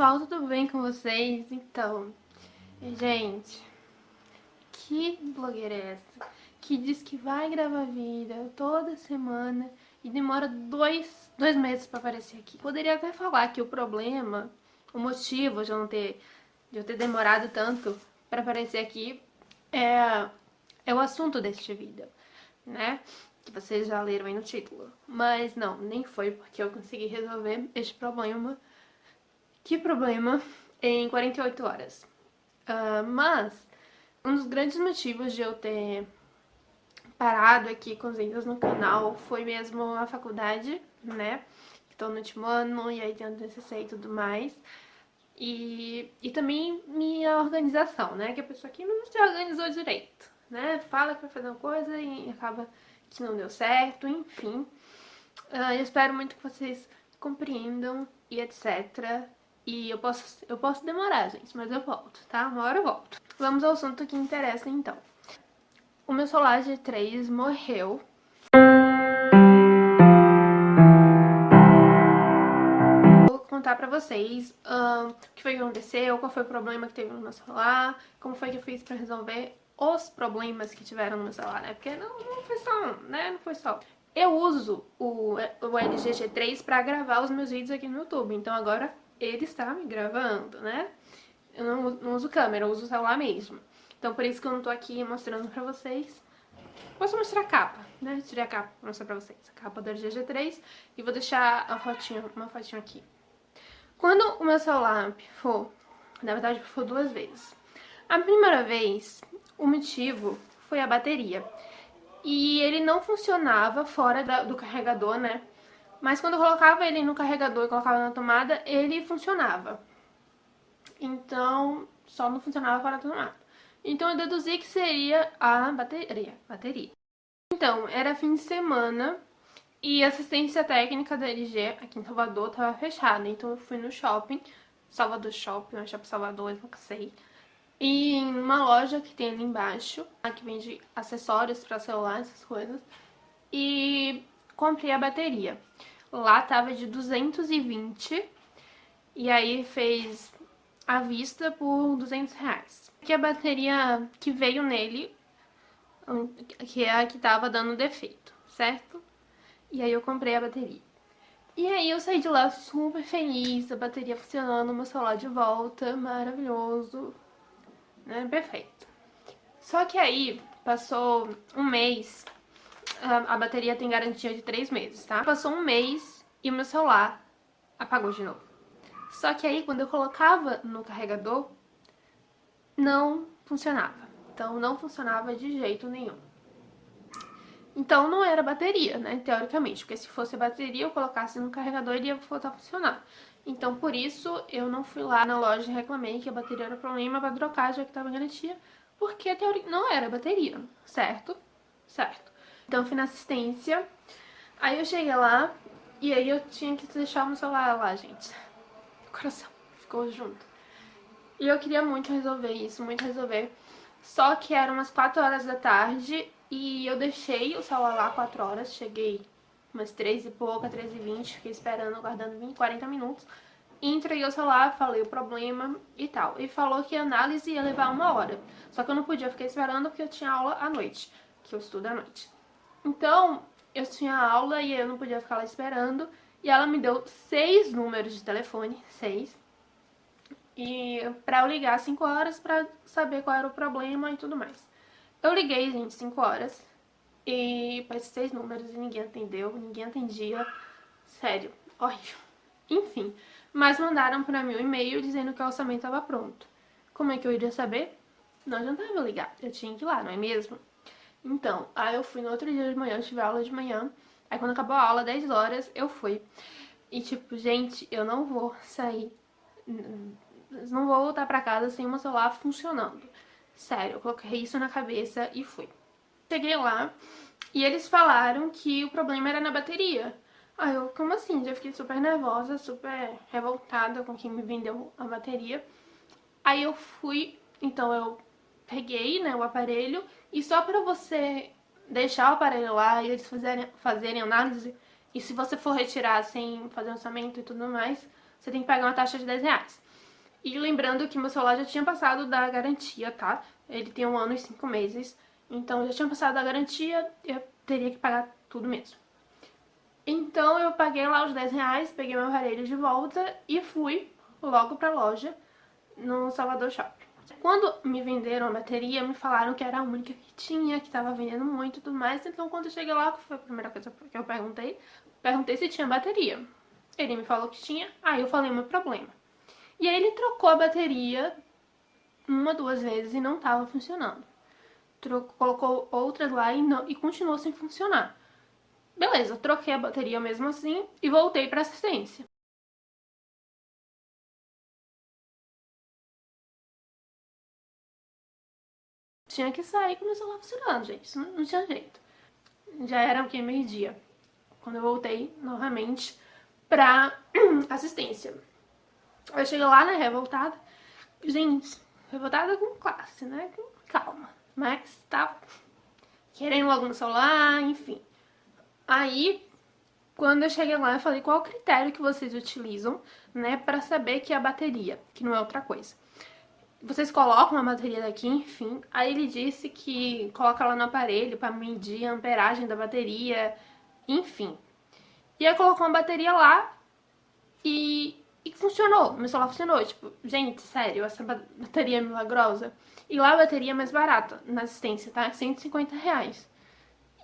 pessoal, tudo bem com vocês? Então, gente, que blogueira é essa? Que diz que vai gravar vídeo toda semana e demora dois meses pra aparecer aqui. Poderia até falar que o problema, o motivo de eu ter demorado tanto pra aparecer aqui é o assunto deste vídeo, né? Que vocês já leram aí no título. Mas não, nem foi porque eu consegui resolver este problema. Que problema em 48 horas. Mas um dos grandes motivos de eu ter parado aqui com os vídeos no canal foi mesmo a faculdade, né? Estou no último ano e aí tem o TCC e tudo mais. E também minha organização, né? Que a pessoa aqui não se organizou direito, né? Fala que vai fazer uma coisa e acaba que não deu certo, enfim. Eu espero muito que vocês compreendam e etc. E eu posso demorar, gente, mas eu volto, tá? Uma hora eu volto. Vamos ao assunto que interessa, então. O meu celular G3 morreu. Vou contar pra vocês o que foi que aconteceu, qual foi o problema que teve no meu celular, como foi que eu fiz pra resolver os problemas que tiveram no meu celular, né? Porque não foi só um, né? Não foi só. Eu uso o LG G3 pra gravar os meus vídeos aqui no YouTube, então agora ele está me gravando, né? Eu não uso câmera, eu uso o celular mesmo. Então por isso que eu não tô aqui mostrando pra vocês. Posso mostrar a capa, né? Tirei a capa pra mostrar pra vocês. A capa do LG G3 e vou deixar uma fotinho aqui. Quando o meu celular pifou, na verdade pifou duas vezes. A primeira vez, o motivo foi a bateria. E ele não funcionava fora do carregador, né? Mas quando eu colocava ele no carregador e colocava na tomada, ele funcionava. Então, só não funcionava fora da tomada. Então eu deduzi que seria a bateria. Então, era fim de semana e a assistência técnica da LG aqui em Salvador estava fechada. Então eu fui no shopping, Salvador Shopping, ou Shopping Salvador, eu nunca sei. E em uma loja que tem ali embaixo, que vende acessórios para celular, essas coisas. E comprei a bateria. Lá tava de 220 e aí fez à vista por R$200. Que a bateria que veio nele, que é a que tava dando defeito, certo? E aí eu comprei a bateria. E aí eu saí de lá super feliz, a bateria funcionando, meu celular de volta, maravilhoso, né? Perfeito. Só que aí passou um mês, a bateria tem garantia de 3 meses, tá? Passou um mês e o meu celular apagou de novo. Só que aí quando eu colocava no carregador, não funcionava. Então não funcionava de jeito nenhum. Então não era bateria, né, teoricamente, porque se fosse bateria, eu colocasse no carregador, ele ia voltar a funcionar. Então por isso eu não fui lá na loja e reclamei que a bateria era problema pra trocar, já que tava em garantia, porque não era bateria, certo? Certo. Então eu fui na assistência, aí eu cheguei lá e aí eu tinha que deixar o meu celular lá, gente. O coração ficou junto. E eu queria muito resolver isso, muito resolver. Só que eram umas 4 horas da tarde e eu deixei o celular lá 4 horas, cheguei umas 3 e pouca, 3h20, fiquei esperando, aguardando 20, 40 minutos. E entreguei o celular, falei o problema e tal. E falou que a análise ia levar 1 hora. Só que eu não podia ficar esperando porque eu tinha aula à noite, que eu estudo à noite. Então, eu tinha aula e eu não podia ficar lá esperando. E ela me deu 6 números de telefone, 6. E pra eu ligar 5 horas pra saber qual era o problema e tudo mais. Eu liguei, gente, 5 horas. E para esses 6 números e ninguém atendeu, ninguém atendia. Sério, horrível. Enfim, mas mandaram pra mim um e-mail dizendo que o orçamento estava pronto. Como é que eu iria saber? Não adiantava eu ligar, eu tinha que ir lá, não é mesmo? Então, aí eu fui no outro dia de manhã, eu tive aula de manhã. Aí quando acabou a aula, 10 horas, eu fui. E tipo, gente, eu não vou sair, não vou voltar pra casa sem o meu celular funcionando. Sério, eu coloquei isso na cabeça e fui. Cheguei lá e eles falaram que o problema era na bateria. Aí eu, como assim? Já fiquei super nervosa, super revoltada com quem me vendeu a bateria. Aí eu fui, então eu peguei, né, o aparelho e só pra você deixar o aparelho lá e eles fazerem análise, e se você for retirar sem fazer orçamento e tudo mais, você tem que pagar uma taxa de R$10. E lembrando que meu celular já tinha passado da garantia, tá? Ele tem 1 ano e 5 meses. Então já tinha passado da garantia, eu teria que pagar tudo mesmo. Então eu paguei lá os 10 reais, peguei meu aparelho de volta e fui logo pra loja no Salvador Shopping. Quando me venderam a bateria, me falaram que era a única que tinha, que tava vendendo muito e tudo mais. Então quando eu cheguei lá, que foi a primeira coisa que eu perguntei se tinha bateria. Ele me falou que tinha, aí eu falei o meu problema. E aí ele trocou a bateria 1, 2 vezes e não tava funcionando. Colocou outras lá e continuou sem funcionar. Beleza, troquei a bateria mesmo assim e voltei pra assistência. Tinha que sair com o meu celular funcionando, gente. Isso não tinha jeito. Já era o que? Meio-dia. Quando eu voltei novamente pra assistência. Eu cheguei lá, né, revoltada. Gente, revoltada com classe, né? Com calma. Mas tá querendo logo no celular, enfim. Aí, quando eu cheguei lá, eu falei qual o critério que vocês utilizam, né, pra saber que é a bateria, que não é outra coisa. Vocês colocam a bateria daqui, enfim. Aí ele disse que coloca lá no aparelho pra medir a amperagem da bateria, enfim. E aí colocou uma bateria lá e funcionou. Meu celular funcionou. Tipo, gente, sério, essa bateria é milagrosa. E lá a bateria é mais barata na assistência, tá? 150 reais.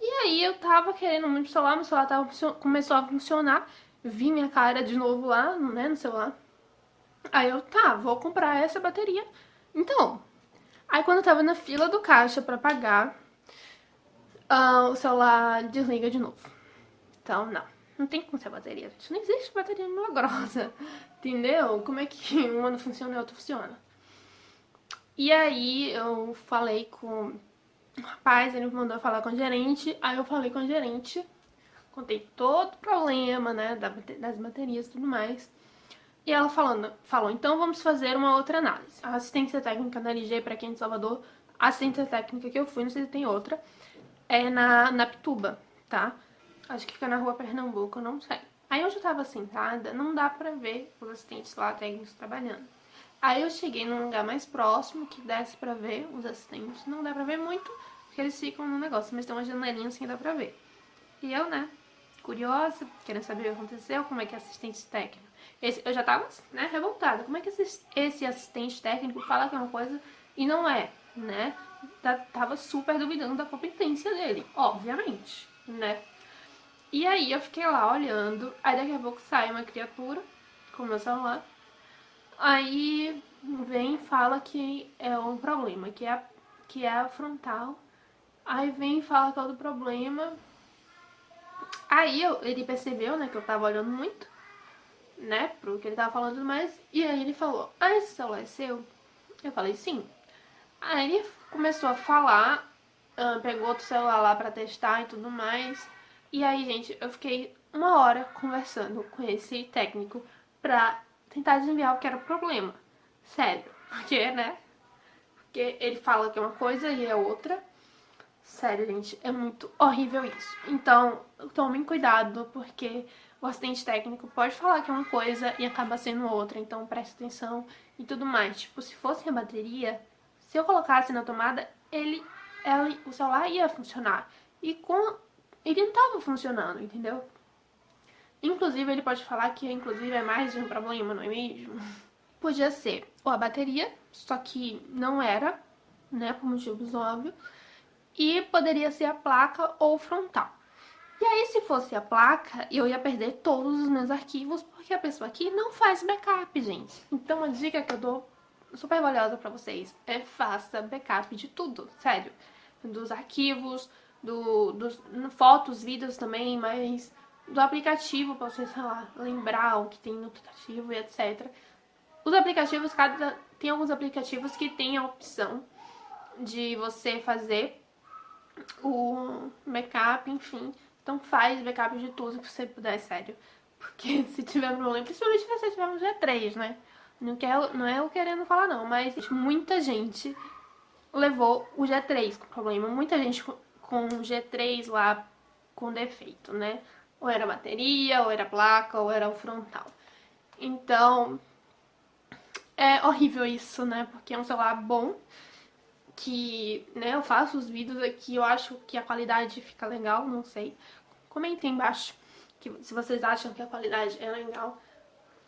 E aí eu tava querendo muito o celular, meu celular começou a funcionar. Vi minha cara de novo lá, né, no celular. Aí eu, tá, vou comprar essa bateria. Então, aí quando eu tava na fila do caixa pra pagar, o celular desliga de novo. Então, não tem como ser bateria, gente. Não existe bateria milagrosa, entendeu? Como é que uma não funciona e a outra funciona? E aí eu falei com o rapaz, ele me mandou falar com o gerente, aí eu falei com o gerente, contei todo o problema, né, das baterias e tudo mais. E ela falou, então vamos fazer uma outra análise. A assistência técnica da LG, pra quem é de Salvador, a assistência técnica que eu fui, não sei se tem outra, é na Pituba, tá? Acho que fica na rua Pernambuco, eu não sei. Aí onde eu tava sentada, não dá pra ver os assistentes lá técnicos trabalhando. Aí eu cheguei num lugar mais próximo, que desse pra ver os assistentes. Não dá pra ver muito, porque eles ficam no negócio, mas tem uma janelinha assim que dá pra ver. E eu, né, curiosa, querendo saber o que aconteceu, como é que é assistente técnico. Eu já tava, né, revoltada. Como é que esse assistente técnico fala que é uma coisa e não é, né? Tava super duvidando da competência dele, obviamente, né? E aí eu fiquei lá olhando, aí daqui a pouco sai uma criatura com o meu celular. Aí vem e fala que é um problema, que é a frontal. Aí vem e fala que é outro problema. Aí ele percebeu, né, que eu tava olhando muito, né, pro que ele tava falando e tudo mais. E aí ele falou, esse celular é seu? Eu falei, sim. Aí ele começou a falar, pegou outro celular lá pra testar e tudo mais. E aí, gente, eu fiquei 1 hora conversando com esse técnico pra tentar desviar o que era o problema. Sério. Porque, né? Porque ele fala que é uma coisa e é outra. Sério, gente, é muito horrível isso. Então, tomem cuidado, porque o assistente técnico pode falar que é uma coisa e acaba sendo outra. Então, preste atenção e tudo mais. Tipo, se fosse a bateria, se eu colocasse na tomada, o celular ia funcionar. E ele não tava funcionando, entendeu? Inclusive, ele pode falar que inclusive é mais de um problema, não é mesmo? Podia ser ou a bateria, só que não era, né, por motivos óbvios. E poderia ser a placa ou o frontal. E aí, se fosse a placa, eu ia perder todos os meus arquivos, porque a pessoa aqui não faz backup, gente. Então, uma dica que eu dou super valiosa pra vocês é faça backup de tudo, sério. Dos arquivos, dos fotos, vídeos também, mas do aplicativo pra você, sei lá, lembrar o que tem no aplicativo e etc. Os aplicativos, tem alguns aplicativos que tem a opção de você fazer o backup, enfim. Então faz backup de tudo que você puder, sério. Porque se tiver problema, principalmente se você tiver um G3, né? Não é eu querendo falar não, mas muita gente levou o G3 com problema. Muita gente com o G3 lá com defeito, né? Ou era bateria, ou era placa, ou era o frontal. Então, É horrível isso, né? Porque é um celular bom, que, né, eu faço os vídeos aqui, eu acho que a qualidade fica legal, não sei. Comentem embaixo se vocês acham que a qualidade é legal.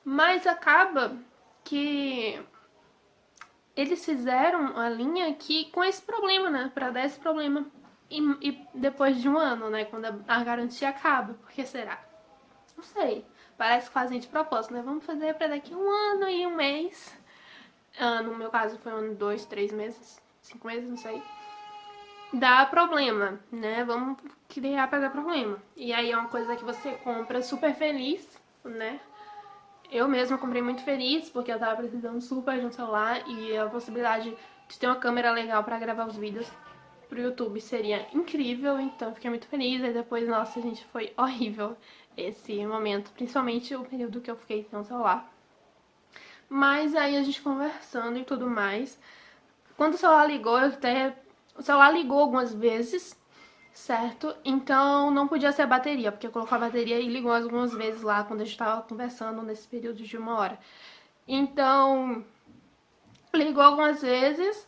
Mas acaba que eles fizeram a linha aqui com esse problema, né? Pra dar esse problema. E depois de um ano, né? Quando a garantia acaba. Por que será? Não sei. Parece que fazem de propósito, né? Vamos fazer pra daqui um ano e um mês. No meu caso foi um ano, 2, 3 meses, 5 meses, não sei. Dá problema, né? Vamos criar pra dar problema. E aí é uma coisa que você compra super feliz, né? Eu mesma comprei muito feliz, porque eu tava precisando super de um celular e a possibilidade de ter uma câmera legal pra gravar os vídeos pro YouTube seria incrível, então eu fiquei muito feliz. E depois, nossa, gente, foi horrível esse momento, principalmente o período que eu fiquei sem o celular. Mas aí a gente conversando e tudo mais. Quando o celular ligou, o celular ligou algumas vezes, certo? Então não podia ser a bateria, porque colocou a bateria e ligou algumas vezes lá quando a gente tava conversando nesse período de uma hora. Então, ligou algumas vezes,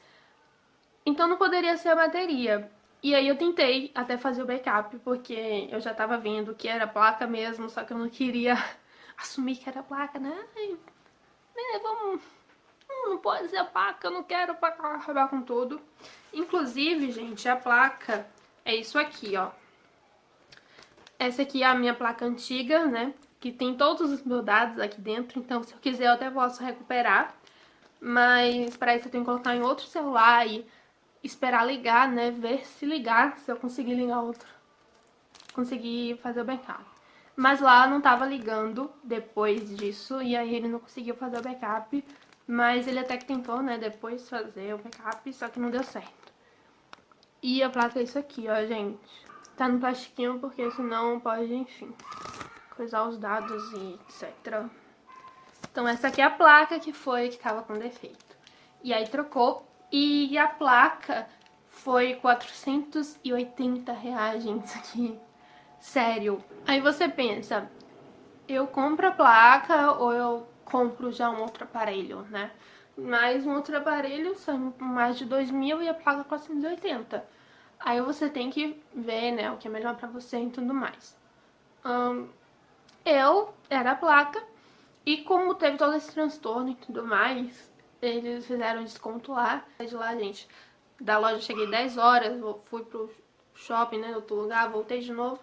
então não poderia ser a bateria. E aí eu tentei até fazer o backup, porque eu já tava vendo que era placa mesmo, só que eu não queria assumir que era placa, né? Ai, vamos. Não pode ser a placa, eu não quero acabar com tudo. Inclusive, gente, a placa é isso aqui, ó. Essa aqui é a minha placa antiga, né? Que tem todos os meus dados aqui dentro, então se eu quiser eu até posso recuperar. Mas para isso eu tenho que colocar em outro celular e esperar ligar, né? Ver se ligar, se eu conseguir ligar outro. Conseguir fazer o backup. Mas lá não tava ligando depois disso, e aí ele não conseguiu fazer o backup. Mas ele até que tentou, né, depois fazer o backup, só que não deu certo. E a placa é isso aqui, ó, gente. Tá no plastiquinho porque senão pode, enfim, coisar os dados e etc. Então essa aqui é a placa que tava com defeito. E aí trocou. E a placa foi R$ 480, gente, isso aqui. Sério. Aí você pensa, eu compro a placa ou eu compro já um outro aparelho, né? Mas um outro aparelho sai mais de 2.000 e a placa 480. Aí você tem que ver, né, o que é melhor pra você e tudo mais. Eu era a placa e como teve todo esse transtorno e tudo mais, eles fizeram desconto lá. De lá, gente, da loja eu cheguei 10 horas, fui pro shopping, né, outro lugar, voltei de novo.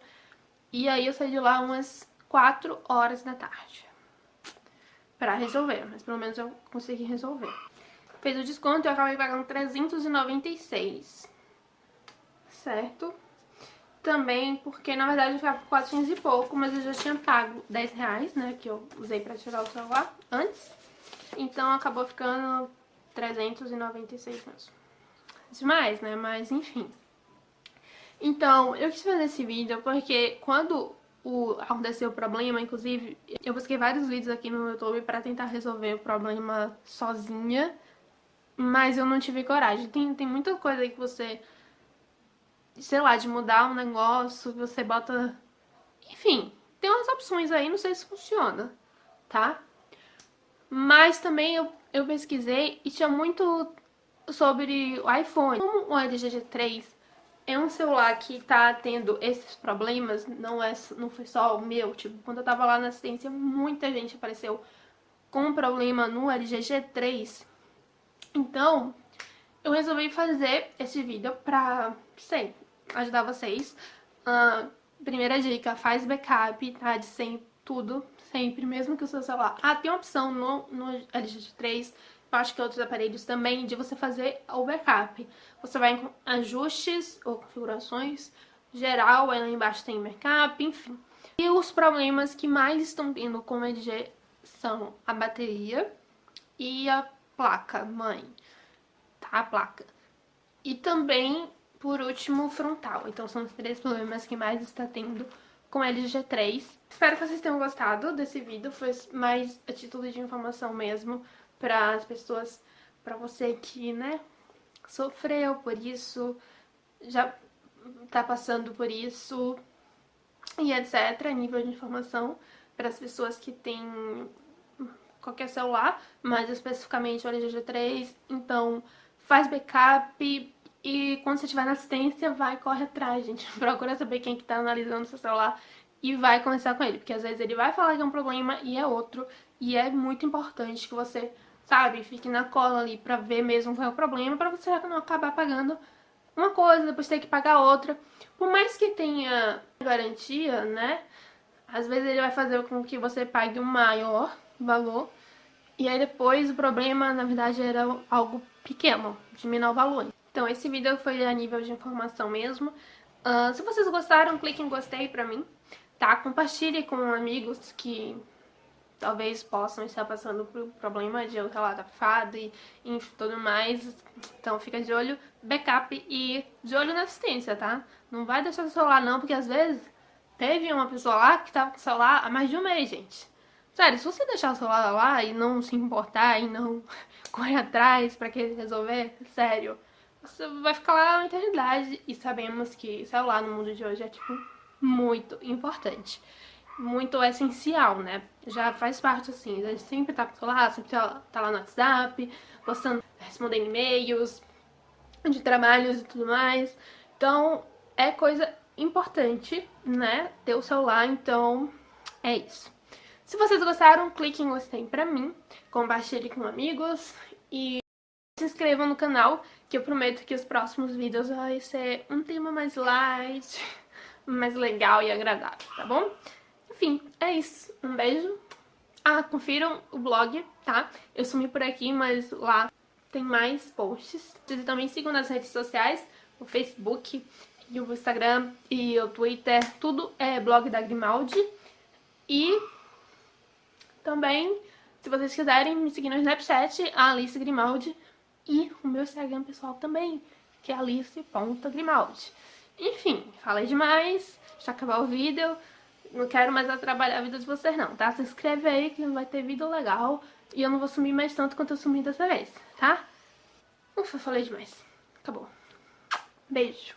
E aí eu saí de lá umas 4 horas da tarde pra resolver, mas pelo menos eu consegui resolver. Fez o desconto e eu acabei pagando 396, certo? Também porque na verdade eu ficava por 400 e pouco, mas eu já tinha pago R$ 10, né, que eu usei pra tirar o celular antes. Então acabou ficando 396 mesmo. Demais, né, mas enfim. Então, eu quis fazer esse vídeo porque quando aconteceu o problema, inclusive, eu busquei vários vídeos aqui no YouTube pra tentar resolver o problema sozinha, mas eu não tive coragem. Tem muita coisa aí que você, sei lá, de mudar um negócio, você bota... Enfim, tem umas opções aí, não sei se funciona, tá? Mas também eu pesquisei e tinha muito sobre o iPhone. Como o LG G3 é um celular que tá tendo esses problemas, não foi só o meu, tipo, quando eu tava lá na assistência, muita gente apareceu com um problema no LG G3. Então, eu resolvi fazer esse vídeo pra, sei, ajudar vocês. Primeira dica, faz backup, tá? De sempre, tudo, sempre, mesmo que o seu celular... tem uma opção no LG G3, eu acho que outros aparelhos também, de você fazer o backup. Você vai em ajustes ou configurações, geral, aí lá embaixo tem backup, enfim. E os problemas que mais estão tendo com o LG são a bateria e a placa mãe, tá? A placa. E também, por último, o frontal. Então são os 3 problemas que mais está tendo com o LG G3. Espero que vocês tenham gostado desse vídeo, foi mais a título de informação mesmo para as pessoas, para você que, né, sofreu por isso, já tá passando por isso e etc, nível de informação para as pessoas que têm qualquer celular, mas especificamente o LG G3. Então, faz backup e quando você estiver na assistência, vai, corre atrás, gente. Procura saber quem que tá analisando seu celular e vai conversar com ele, porque às vezes ele vai falar que é um problema e é outro, e é muito importante que você, sabe, fique na cola ali pra ver mesmo qual é o problema, pra você não acabar pagando uma coisa, depois ter que pagar outra. Por mais que tenha garantia, né, às vezes ele vai fazer com que você pague um maior valor, e aí depois o problema, na verdade, era algo pequeno, de menor valor. Então esse vídeo foi a nível de informação mesmo. Se vocês gostaram, clique em gostei pra mim, tá? Compartilhe com amigos que talvez possam estar passando por problema de celular abafado e tudo mais. Então fica de olho, backup e de olho na assistência, tá? Não vai deixar o celular não, porque às vezes teve uma pessoa lá que tava com o celular há mais de um mês, gente. Sério, se você deixar o celular lá e não se importar e não correr atrás pra que ele resolver, sério, você vai ficar lá uma eternidade. E sabemos que celular no mundo de hoje é, tipo, muito importante. Muito essencial, né? Já faz parte, assim, a gente sempre tá com o celular, sempre tá lá no WhatsApp, postando, respondendo e-mails de trabalhos e tudo mais. Então, é coisa importante, né? Ter o celular, então é isso. Se vocês gostaram, clique em gostei pra mim, compartilhe com amigos e se inscrevam no canal, que eu prometo que os próximos vídeos vai ser um tema mais light, mais legal e agradável, tá bom? Enfim, é isso. Um beijo. Confiram o blog, tá? Eu sumi por aqui, mas lá tem mais posts. Vocês também sigam nas redes sociais, o Facebook, e o Instagram e o Twitter. Tudo é blog da Grimaldi. E também, se vocês quiserem me seguir no Snapchat, a Alice Grimaldi. E o meu Instagram pessoal também, que é alice.grimaldi. Enfim, falei demais. Deixa eu acabar o vídeo. Não quero mais atrapalhar a vida de vocês não, tá? Se inscreve aí que vai ter vídeo legal. E eu não vou sumir mais tanto quanto eu sumi dessa vez, tá? Ufa, falei demais. Acabou. Beijo.